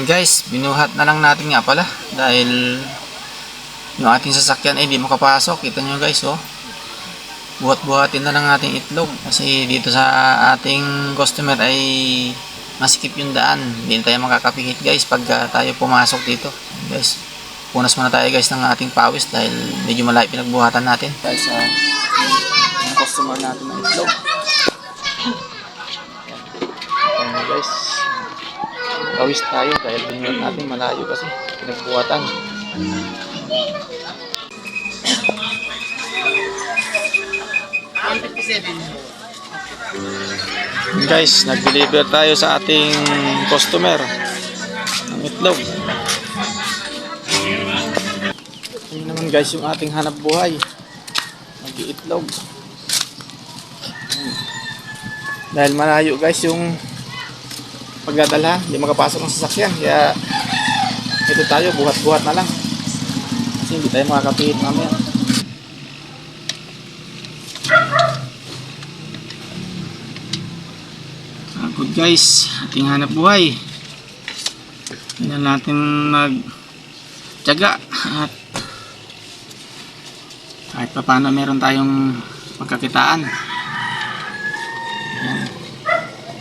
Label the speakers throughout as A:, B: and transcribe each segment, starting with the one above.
A: Guys, binuhat na lang natin nga pala dahil yung ating sasakyan ay di makapasok. Kita nyo guys, oh. Buhat-buhatin na lang ating itlog kasi dito sa ating customer ay masikip yung daan. Hindi tayo makakapihit guys pag tayo pumasok dito. Guys, punas muna tayo guys ng ating pawis dahil medyo malayo pinagbuhatan natin dahil sa customer natin ng itlog. Ayan guys, pawis tayo dahil binuhat natin malayo kasi pinagbuhatan. Guys, nag-deliver tayo sa ating customer ng itlog. Yun naman guys yung ating hanap buhay, mag-iitlog. Dahil malayo guys yung pagdadala, hindi makapasok ng sasakyan, kaya ito tayo, buhat-buhat na lang kasi hindi tayo makakapihit mamaya. Good guys, ating hanap buhay. Tingnan natin magtiyaga at kahit pa paano meron tayong pagkakitaan. Ayan.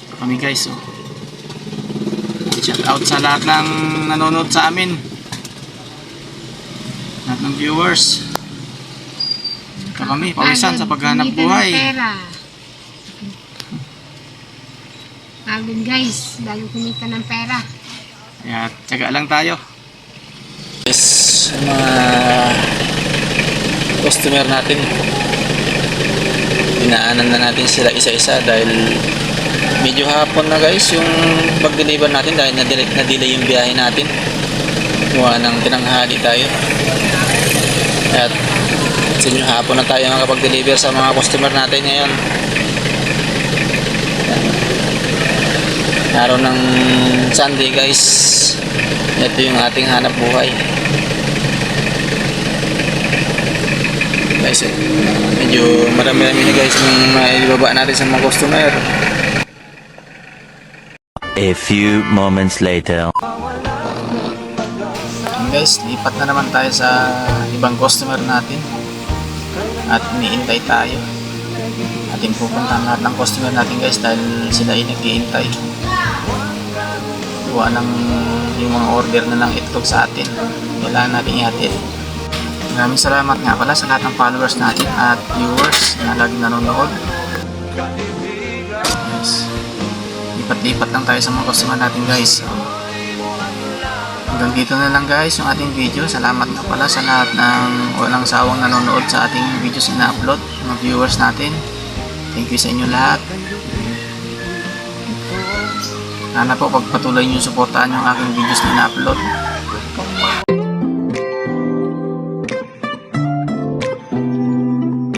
A: Ito kami guys, oh. Shout out sa lahat ng nanonood sa amin, lahat ng viewers. Ito kami, pawisan sa paghanap buhay.
B: Pagod guys, bago kumita ng pera.
A: Kaya tiyaga lang tayo. Yes, mga customer natin, dinaanan na natin sila isa-isa dahil medyo hapon na guys yung pag-deliver natin dahil na-delay yung biyahe natin. Gawa ng tinanghali tayo. At sinyo hapon na tayo makapag-deliver sa mga customer natin ngayon. Araw ng Sunday guys, ito yung ating hanap buhay guys. Medyo marami-rami na guys yung maibaba natin sa mga customer.
C: A few moments later.
A: Guys, lipat na naman tayo sa ibang customer natin at iniintay tayo. Ating pupuntahan lahat ng customer natin guys dahil sila ay nag-iintay. Gawa ng yung mga order na ng itlog sa atin, kailangan natin ihatid. Maraming salamat nga pala sa lahat ng followers natin at viewers na laging nanonood. Yes. Lipat-lipat lang tayo sa mga customer natin guys. So, hanggang dito na lang guys yung ating video. Salamat nga pala sa lahat ng walang sawang nanonood sa ating videos na na-upload, mga viewers natin. Thank you sa inyo lahat. Sana po pagpatuloy nyo suportahan yung aking videos na na-upload.